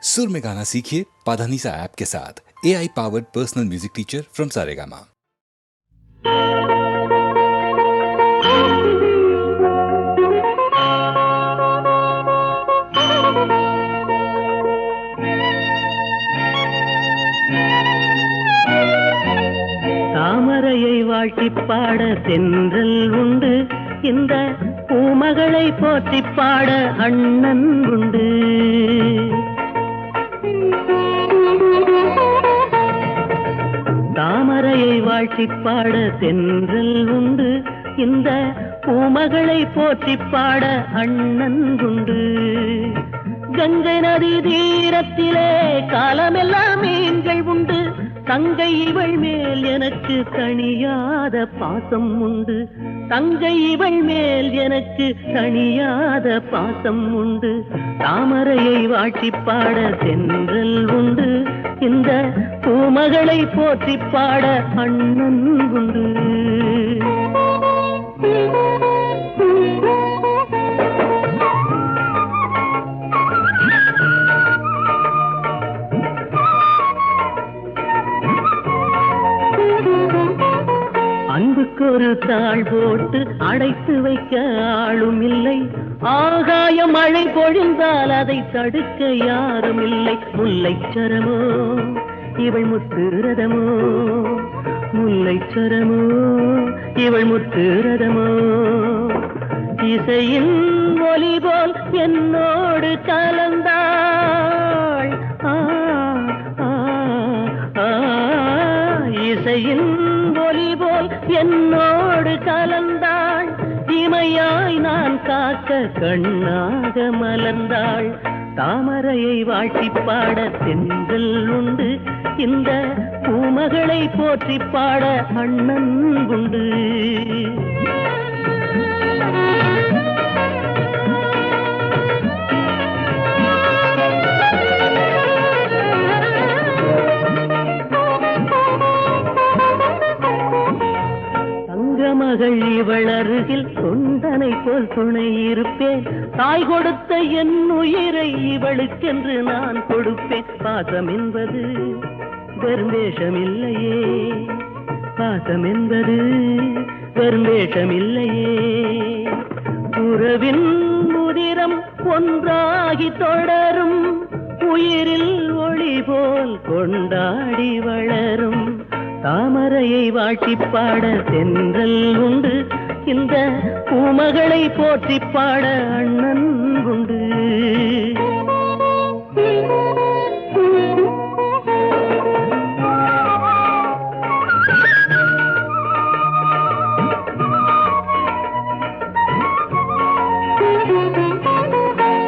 सुर में गाना सीखिए पाधानीसा ऐप के साथ। AI powered personal music teacher from Saregama. தாமரையை வாழ்த்தி பாட தென்றல் உண்டு, இந்த பூமகளை போற்றி பாட அண்ணன் உண்டு. தாமரையை வாழ்த்தி பாட தென்றல் உண்டு, இந்த பூமகளை போற்றி பாட அண்ணன் உண்டு. கங்கை நதி தீரத்திலே காலமெல்லாம் மீன்கள் உண்டு, தங்கை இவள் மேல் எனக்கு தணியாத பாசம் உண்டு. தங்கை இவள் மேல் எனக்கு தணியாத பாசம் உண்டு. தாமரையை வாழ்த்தி பாட தென்றல் உண்டு, இந்த பூமகளை போற்றி பாட அண்ணன் உண்டு. அன்புக்கொரு தாழ் போட்டு அடைத்து வைக்க ஆளும் இல்லை, ஆகாய மழை பொழிந்தால் அதை தடுக்க யாரும் இல்லை. முல்லைச்சரமோ இவள் முத்துரதமோ, முல்லைச்சரமோ இவள் முத்துரதமோ. இசையின் ஒலி போல் என்னோடு கலந்தாள், இசையின் ஒலி போல் என்னோடு கலந்தாள். இமையாய் நான் காக்க கண்ணாக மலர்ந்தாள். தாமரையை வாழ்த்தி பாட தென்றல் உண்டு, இந்த பூமகளை போற்றி பாட அண்ணன் உண்டு. மகள் இவள் அருகில் தொண்டனை போல் துணை இருப்பேன். தாய் கொடுத்த என் உயிரை இவளுக்கென்று நான் கொடுப்பேன். பாசம் என்பது வெறும் இல்லையே, பாசம் என்பது வெறும் இல்லையே. உறவின் முதிரம் ஒன்றாகி தொடரும், உயிரில் ஒளி போல் கொண்டாடி வளரும். தாமரையை வாழ்த்தி பாட தென்றல் உண்டு, இந்த பூமகளை போற்றி பாட அண்ணன் உண்டு.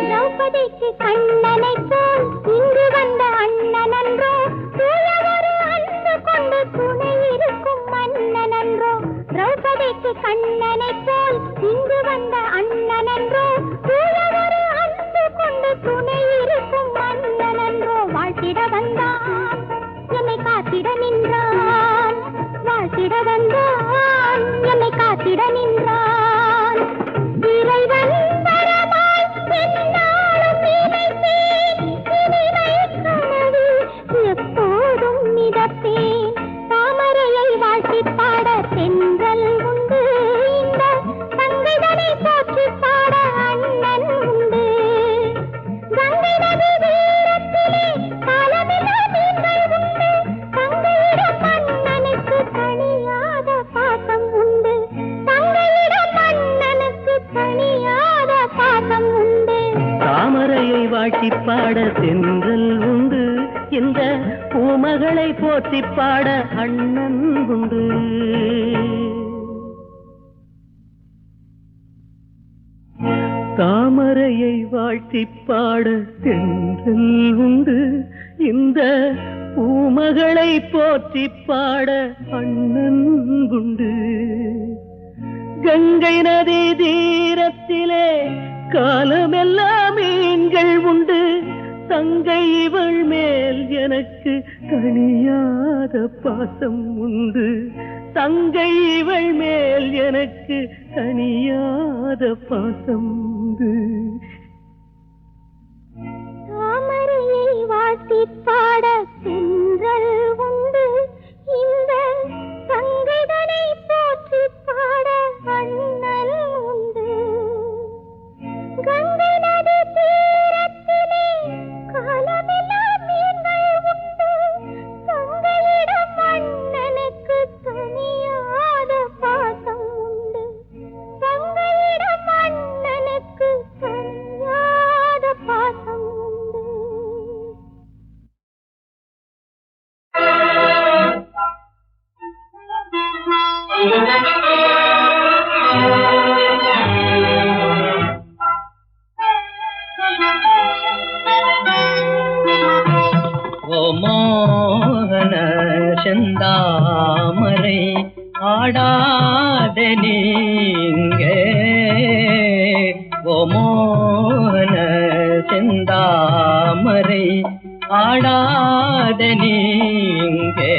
திரௌபதிக்கு கண்ணனை போல் இங்கு வந்த அண்ணன் அன்றோ, துணை இருக்கும் மன்னன் அன்றோ. திரௌபதிக்கு கண்ணனை போல் இங்கு வந்த அண்ணன் அன்றோ, ஒரு அன்பு கொண்டு துணை இருக்கும் மன்னன் அன்றோ. வாழ்த்திட வந்தான் என்னை காத்திட நின்றான், வாழ்த்திட வந்தான் என்னை காத்திட நின்றான். இறைவன் வரமாய் என்னாலும் நினைத்தேன், இனிமை கனவு எப்போதும் மிதப்பேன். தாமரையை வாழ்த்தி பாட தென்றல் உண்டு, இந்த தங்கைதனை போற்றி பாட அண்ணன் உண்டு. கங்கை நதி தீரத்திலே காலமெல்லாம் மீன்கள் உண்டு, தங்கையிடம் மன்னனுக்கு தணியாத பாசம் உண்டு. தங்கையிடம் மன்னனுக்கு தணியாத பாசம் உண்டு. தாமரையை வாழ்த்தி பாட தென்றல் உண்டு, இந்த பூமகளை போற்றி பாட அண்ணன் உண்டு. தாமரையை வாழ்த்தி பாட தென்றல் உண்டு, இந்த பூமகளை போற்றி பாட அண்ணன் உண்டு. கங்கை நதி தீரத்திலே காலமெல்லாம் மீன்கள் உண்டு, தங்கை இவள் மேல் எனக்கு தணியாத பாசம் உண்டு. தங்கை இவள் மேல் எனக்கு தணியாத பாசம் உண்டு. தாமரையை மோகன செந்தாமரை ஆடாத நீங்கே ஓ மோகன செந்தாமரை ஆடாத நீங்கே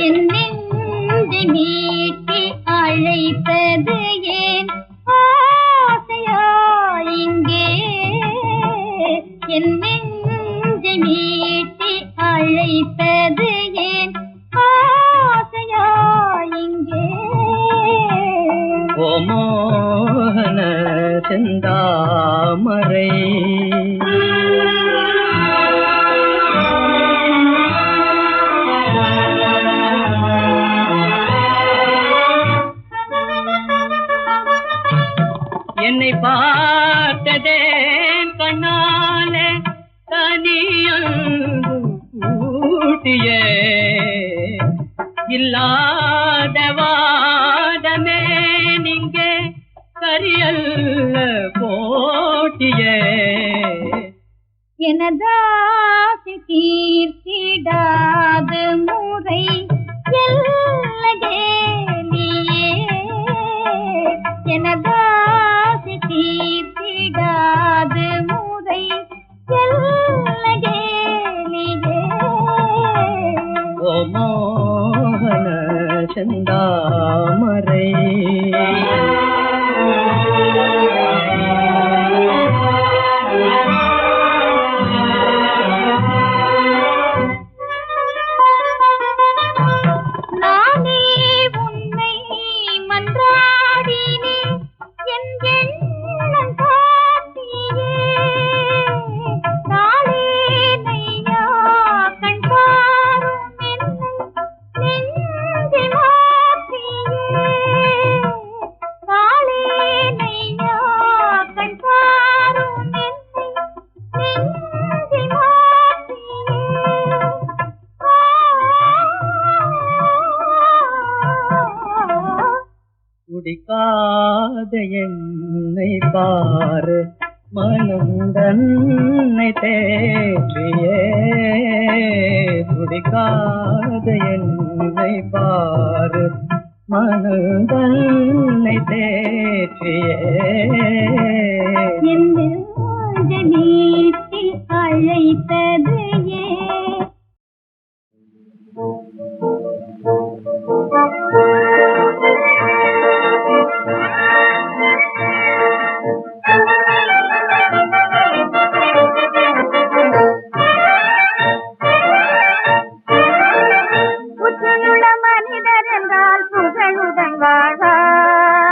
என் நெஞ்சை மீட்டி அழைத்தது ஏன் ஆசையா இங்கே என் நெஞ்சை மீட்டி அழைத்தது ஏன் ஆசையா இங்கே ஓ மோகன செந்தாமரை என்னை பார்த்ததேன் கண்ணாலே தனியங்கும் கூட்டியே இல்லாத வாதமே நீங்கே சரியல்ல போட்டியே எனதாசி தீர்த்திடாது முறை எல்லகேலியே எனதாசி தீர்த்திடாது முறை எல்லகேலியே ஓ மோகன செந்தாமரை நானே உன்னை மன்றாடினேன் என் எண்ணம் காட்டியே நாளே நையா கண் பாரும் என்னை நெஞ்சை மாற்றியே நாளே நையா கண் பாரும் என்னை நெஞ்சை மாற்றியே குடிக்காத என்னை பாரு மனம் தன்னை தேற்றியே குடிக்காத என்னை பாரு மனம் தன்னை தேற்றியே என் நெஞ்சை மீட்டி அழைத்தது ஏன் புத்தியுள்ள மனிதர் என்றால் புகழுடன் வாழ்வார்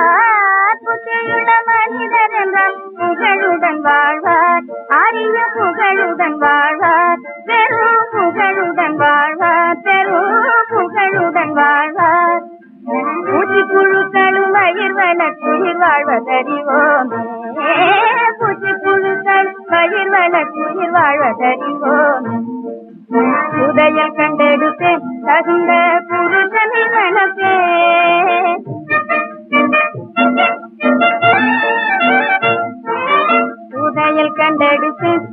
புத்தியுள்ள மனிதர் என்றால் புகழுடன் வாழ்வார் அரிய புகழுடன் வாழ்வார் பெரும் புகழுடன் வாழ்வார் பெரும் புகழுடன் வாழ்வார் பூச்சி புழுக்களும் வயிர் வளர்த்துயிர் வாழ்வதறிவோமே பூச்சி புழுக்கள் வயிர் வளர்த்துயிர் வாழ்வதறிவோமே உதயல் கண்டெடுப்பேன் தகுந்த புருஷனை மணப்பேன் உதயல் கண்டெடுப்பேன்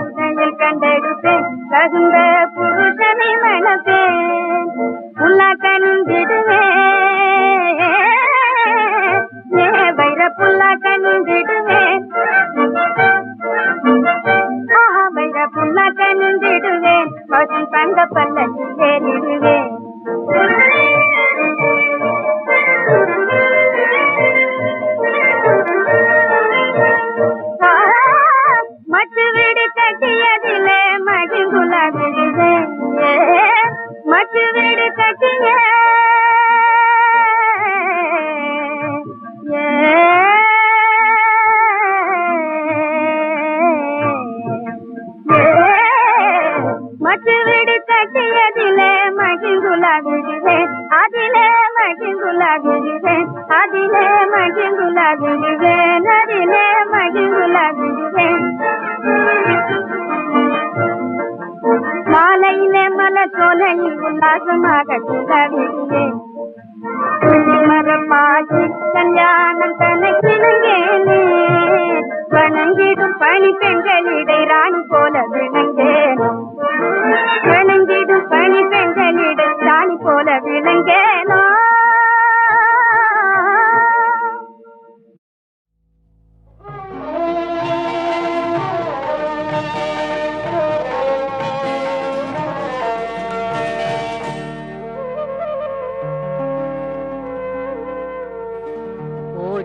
உதயல் கண்டெடுப்பேன் தகுந்த புருஷனை மணப்பேன் புல்லாக்கனுந்திடுவேன் வைர புல்லாக்கனுந்திடுவேன் வைர புல்லாக்கனுந்திடுவேன் பசும் தங்க பல்லக்கில் ஏறிடுவேன் மச்சு வீடு கட்டியதிலே மகிங்குல விடுவேன் மச்சு வீடு கட்டிய மச்சு வீடு கட்டியதிலே மகிங்குல விடுவேன் அதிலே மகிங்குல விடுவேன் அதிலே மகிங்குல விடுவேன் அதிலே மகிங்குல விடுவேன் மாலையிலே மலர் சோலையில் உல்லாசமாக விடுவேன் மரம் பாட்டி கல்யாணம் தனக்கிணங்கே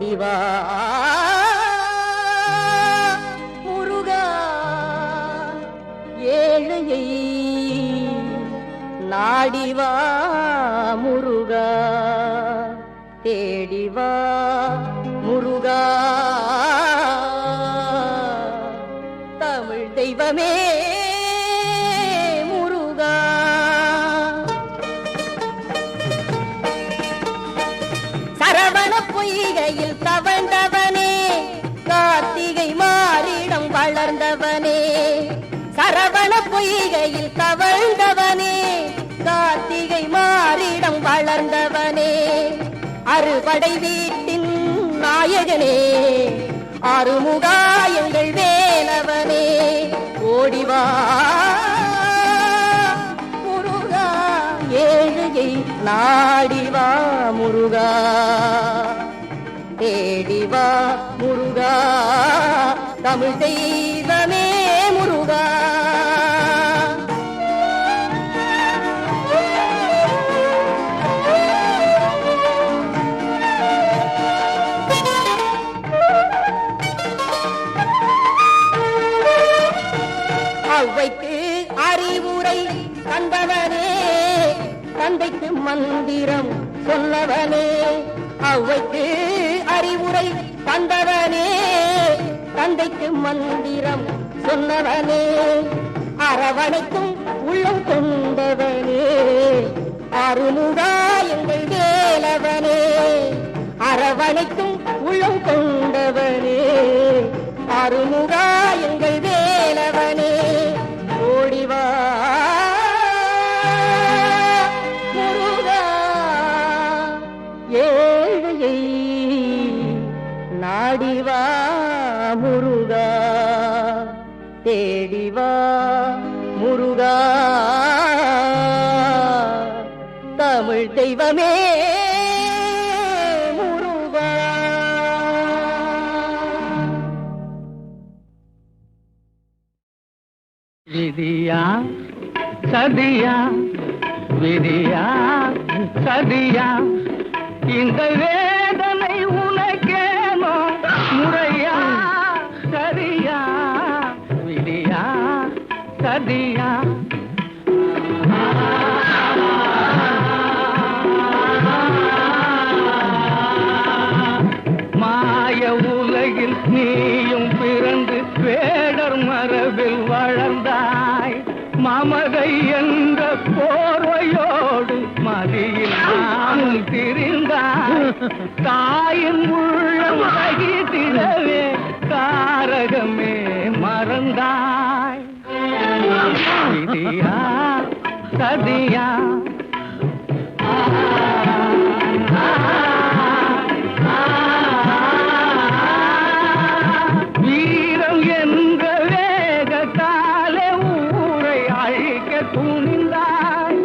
ஓடிவா முருகா ஏழையை நாடிவா முருகா தேடிவா முருகா தமிழ் தெய்வமே முருகா சரவண பொய்கையில் தவழ்ந்தவனே கார்த்திகை மாறிடம் வளர்ந்தவனே சரவண பொய்கையில் தவழ்ந்தவனே கார்த்திகை மாறிடம் வளர்ந்தவனே அறுபடை வீட்டின் நாயகனே அருமுகா எங்கள் வேலவனே ஓடிவா முருகா ஏழையை நாடிவா முருகா தேடிவா முருகா தமிழ் தெய்வமே முருகா ஔவைக்கு அறிவுரை தந்தவனே தந்தைக்கு மந்திரம் சொன்னவனே ஔவைக்கு அறிவுரை தந்தவனே தந்தைக்கு மந்திரம் சொன்னவனே அரவணைக்கும் உள்ளம் கொண்டவனே அருமுகா எங்கள் வேலவனே அரவணைக்கும் உள்ளம் கொண்டவனே அருமுகா எங்கள் வேலவனே ஓடிவா முருகா ஏழையை நாடிவா முருகா தேடிவா முருகா தமிழ் தெய்வமே முருகா விதியா சதியா விதியா சதியா இந்த வேதனை உனக்கேனோ முறையா சரியா விதியா சதியா மாய உலகில் நீயும் பிறந்து வேடர் மரபில் வளர்ந்தாய் மமதை என்ற போர்வையோடு மதியில் நாமும் திரிந்தாய் தாயின் உள்ளம் சகித்திடவே தாரகமே மறந்தாய் விதியா சதியா வீரம் என்ற வேகத்தாலே ஊரை அழிக்க துணிந்தாய்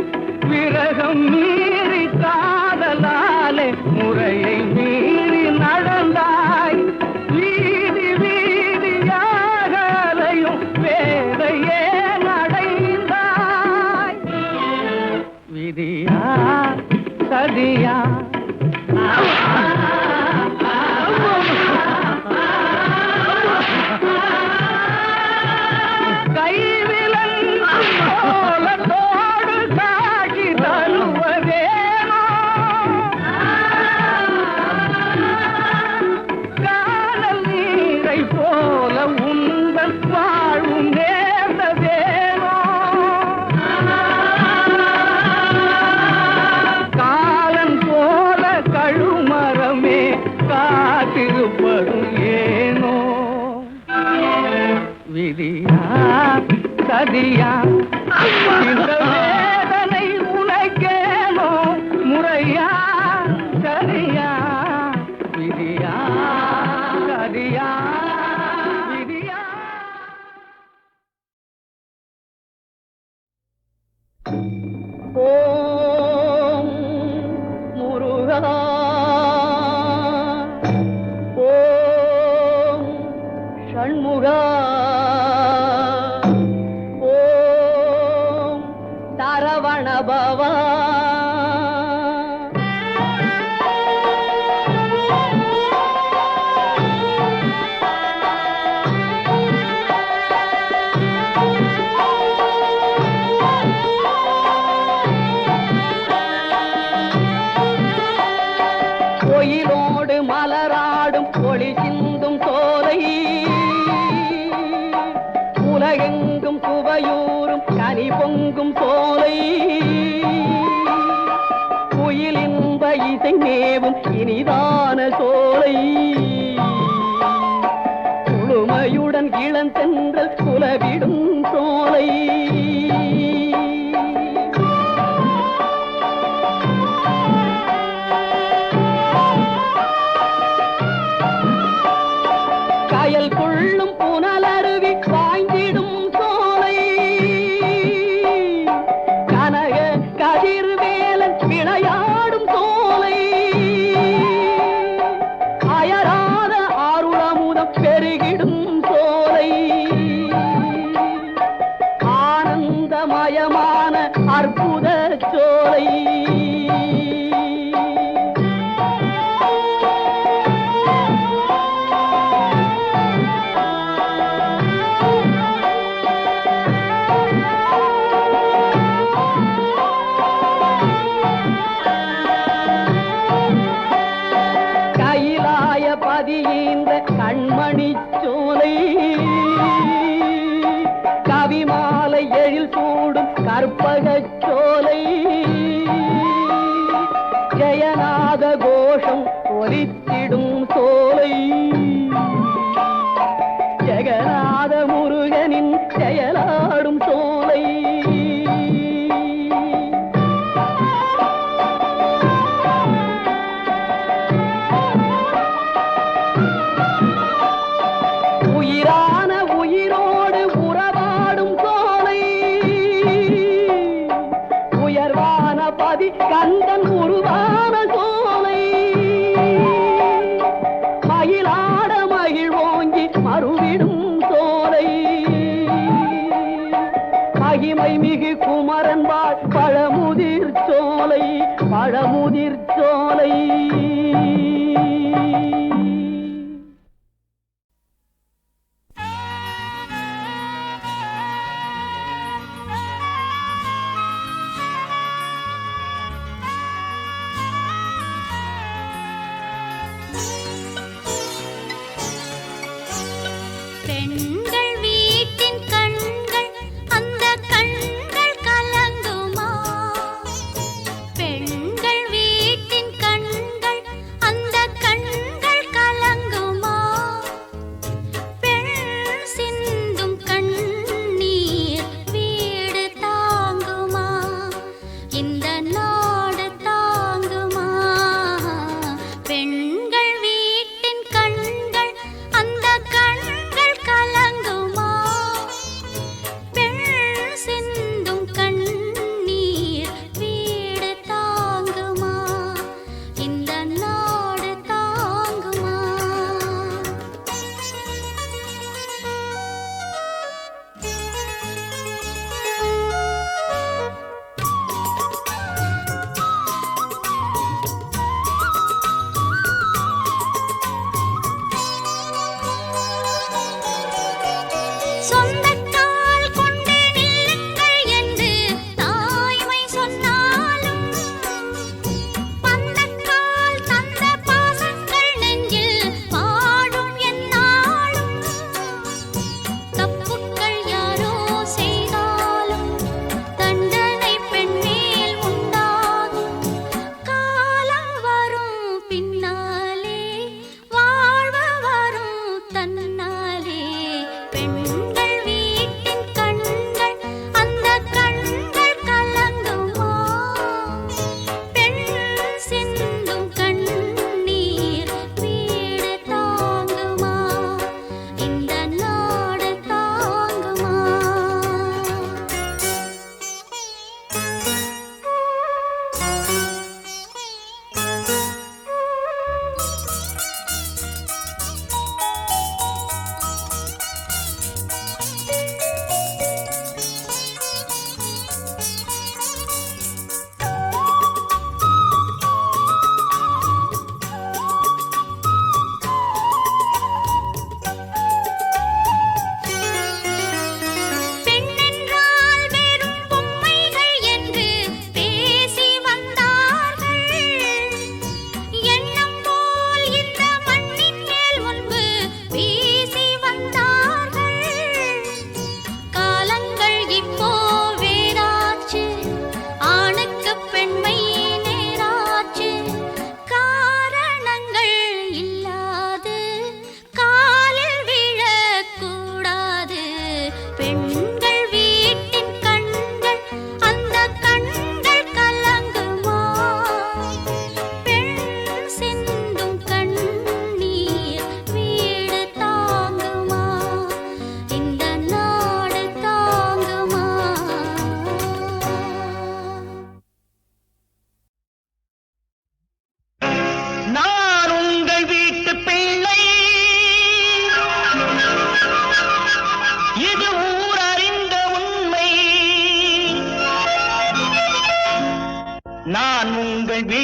விரகம் மீறி காதலாலே முறையை மீறி நடந்தாய் வீதி வீதியாக அலையும் வேதையே நடைந்தாய் விதியா சதியா கைவிலோடு காட்சி தருவதேனோ காணல் நீரை போல உங்கள் வாழும் நேர்ந்ததேனோ காலன் போல கழுமரமே காத்திருப்பதும் ஏனோ விதியா சதியா இந்த வேதனை உனக்கேனோ முறையா சரியா விதியா சதியா விதியா ஓம் முருகா ஓம் ஷண்முகா ஓம் சரவண பவா மைதான சோலை குழுமையுடன் இளந்தென்றல் குலவிடும் சோலை கயல் கொள்ளும் புனலருவி பாய்ந்திடும் சோலை கனக கதிர்வேலன் விளையாடும் சோலை அயராத ஆருளமுதம் பெருகிடும் சோலை ஆனந்தமயமான அற்புத சோலை பதியீந்த கண்மணி சோலை கவிமாலை எழில் சூடும் கற்பக சோலை ஜெயநாத கோஷம் ஒலித்திடும் சோலை ஜெகநாத முருகனின் செயலாடும் சோலை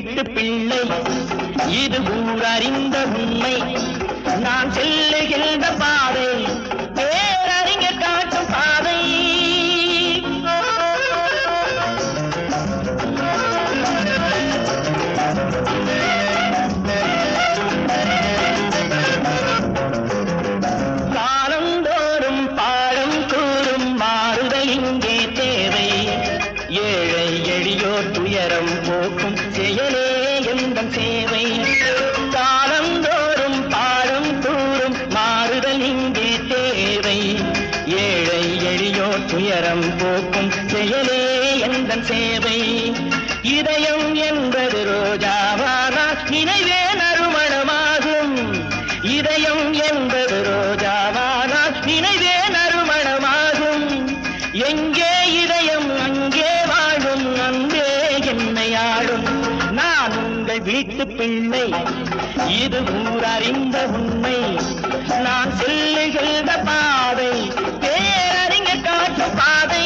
வீட்டு பிள்ளை, இது ஊரறிந்த உண்மை. நான் செல்லுகின்ற பாதை பேரறிஞர் காட்டும் பாதை. காலந்தோறும் பாடம் கூறும் மாறுதல் இங்கே தேவை. ஏழை எளியோர் துயரம் போக்கும் செயலே எந்தன் சேவை. காலந்தோறும் பாடம் கூறும் மாறுதல் இங்கே தேவை. ஏழை எளியோர் துயரம் போக்கும் செயலே எந்தன் சேவை. இதயம் என்பது ரோஜாவானால் நினைவே நறுமணமாகும். இதயம் என்பது ரோஜாவானால் நினைவே நறுமணமாகும். எங்கே இதயம் அங்கே வாழும் அன்பே என்னை ஆளும். நான் உங்கள் வீட்டு பிள்ளை, இது ஊரறிந்த உண்மை. நான் செல்லுகின்ற பாதை பேரறிஞர் காட்டும் பாதை.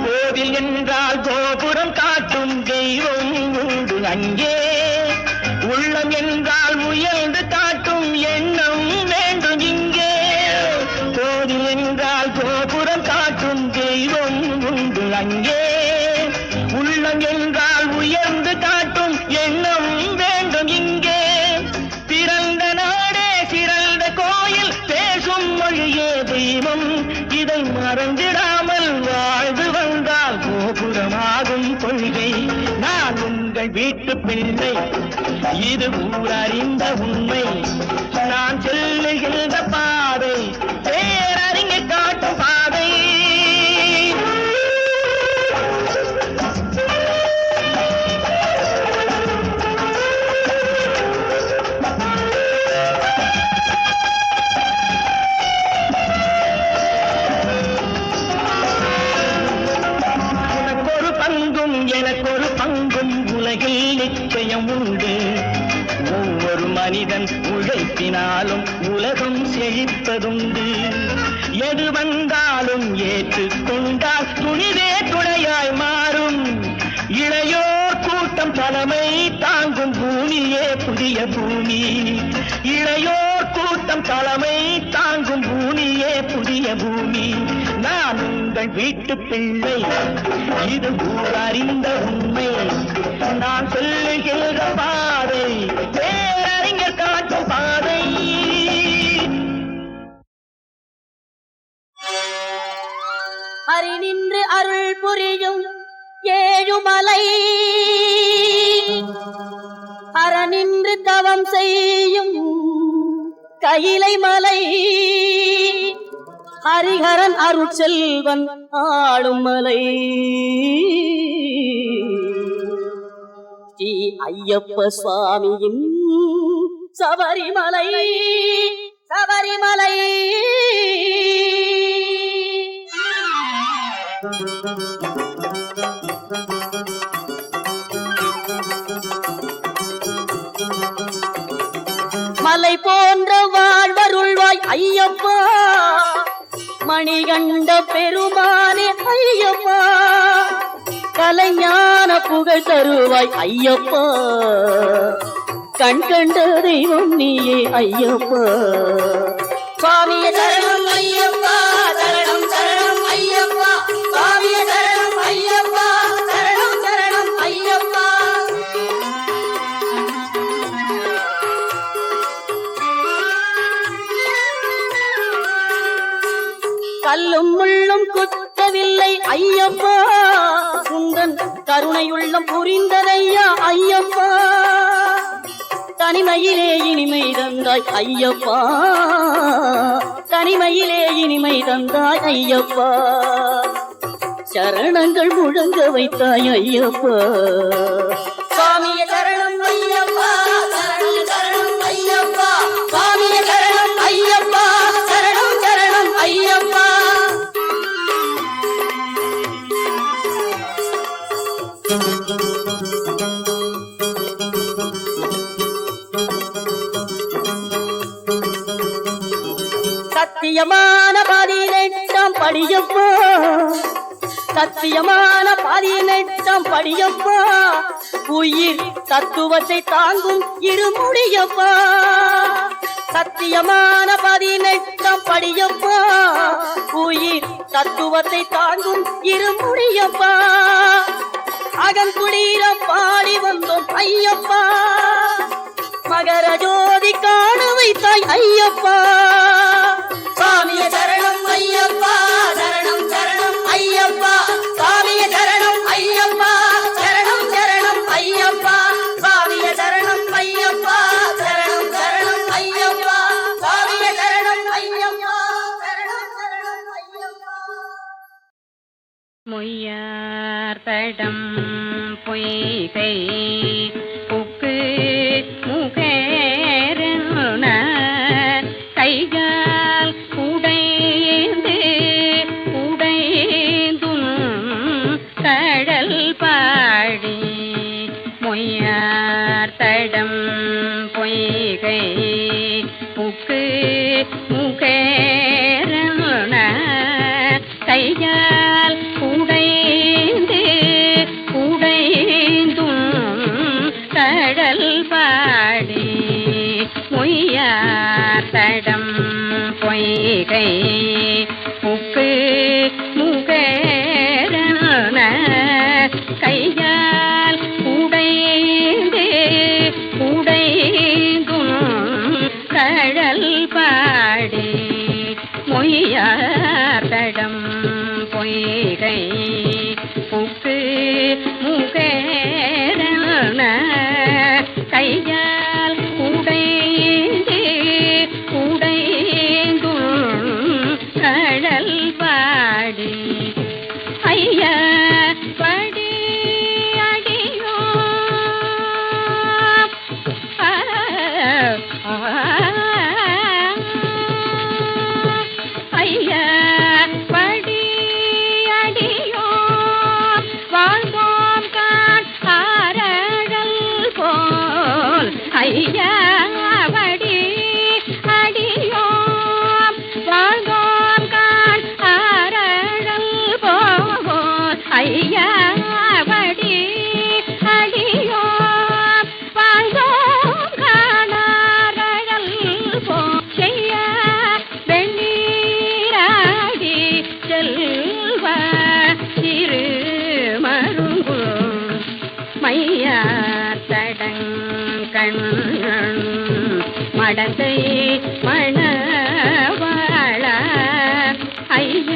கோவில் என்றால் கோபுரம் காட்டும் தெய்வம் உண்டு அங்கே. உள்ளம் என்றால் முயன்று காட்டும் எண்ணம் வேண்டும் இங்கே. கோவில் என்றால் கோபுரம் காட்டும் தெய்வம் உண்டு அங்கே. உள்ளம் என்றால் உயர்ந்து காட்டும் எண்ணம் வேண்டும் இங்கே. பிறந்த நாடே சிறந்த கோயில், பேசும் மொழியே தெய்வம். இதை மறந்திடாமல் வாழ்ந்து வந்தால் கோபுரமாகும் கொள்கை. நான் உங்கள் வீட்டு பிள்ளை, இது ஊரறிந்த உண்மை. நான் செல்லுகின்ற பாதை பேரறிஞர் காட்டும் பாதை. உனக்கொரு பங்கும் எனக்கொரு பங்கும் உலகில் நிச்சயம் உண்டு. ஒவ்வொரு மனிதன் உழைப்பினாலும் உலகம் செழிப்பதுண்டு. எது வந்தாலும் ஏற்றுக்கொண்டால் துணிவே துணையாய் மாறும். இளையோர் கூட்டம் தலைமை தாங்கும் பூமியே புதிய பூமி. இளையோர் கூட்டம் தலைமை தாங்கும் பூமியே புதிய பூமி. நான் உங்கள் வீட்டு பிள்ளை, இது ஊரறிந்த உண்மை. நான் சொல்லுகின்ற பாதை பேரறிஞர் காட்டும் பாதை. அரி நின்று அருள் புரியும் ஏழுமலை, அற நின்று தவம் செய்யும் கையிலை மலை, ஹரிஹரன் அருட்செல்வன் ஆளும் மலை. ஸ்ரீ ஐயப்ப சுவாமியின் சபரிமலை, சபரிமலை. மலை போன்ற வாழ்வருள்வாய் ஐயப்பா, மணிகண்ட பெருமானே ஐயப்பா, கலைஞான புகழ் தருவாய் ஐயப்பா, கண் கண்ட தெய்வம் நீயே ஐயப்பா. சுவாமியே சரணம் ஐயப்பா, சரணம் சரணம் ஐயப்பா, சுவாமியே சரணம் ஐயப்பா, சரணம் சரணம் ஐயப்பா. கல்லும் முள்ளும் குத்தவில்லை ஐயப்பா, உந்தன் கருணையுள்ளம் புரிந்ததையா ஐயப்பா, தனிமையிலே இனிமை தந்தாய் ஐயப்பா, தனிமையிலே இனிமை தந்தாய் ஐயப்பா, சரணங்கள் முழங்க வைத்தாய் ஐயப்பா. சுவாமியே சரணம் ஐயப்பா, சரணம் சரணம் ஐயப்பா, சுவாமியே சரணம் ஐயப்பா, சரணம் சரணம் ஐயப்பா. பதினெட்டாம் படியப்பா சத்தியமான பதினெட்டாம் படியப்பா உயிர் தத்துவத்தை தாங்கும் இருமுடியப்பா சத்தியமான பதினெட்டாம் படியப்பா உயிர் தத்துவத்தை தாங்கும் இருமுடியப்பா அகங்குளீரம் பாடி வந்தோம் ஐயப்பா மகர ஜோதி காண வைத்தாய் ஐயப்பா சாமிய சரணம் ஐயப்பா சரணம் சரணம் ஐயப்பா சாமிய சரணம் ஐயப்பா சரணம் சரணம் ஐயப்பா சாமிய சரணம் ஐயப்பா சரணம் சரணம் ஐயப்பா சாமிய சரணம் ஐயப்பா சரணம் சரணம் ஐயப்பா மொய்யார் தடம் பொய்கை புக்கு முகேரன கைகால் உடைந்து உடைந்தும் கடல் பாடி மொய்யார் தடம் பொய்கை புக்கு முகேரன கையால் உடைந்து உடைந்தும் கடல் பாடி மொய்யார் தடம் பொய்கை புக்கு முகேரன கையால் உடைந்து உடைந்தும் கடல் பாடி மொய்யார் தடம் பொய்கை புக்கு முகேரன கையால் உடைந்து உடைந்தும் கடல் பாடி ஐயா படி அடியோ ஐயா படி அடியோ வாழ்ந்தோம் கான் ஆரழல் போல் ஐயா படி அடியோ வாழ்ந்தோம் கான் ஆரழல் போல் ஐயா படி அடியோ வாழ்ந்தோம் கான் ஆரழல் போல் செய்ய வெண்ணீராடி செல்வ திருமருங்கு மையார் தடங்கண் மடந்தை மணவாள ஐயா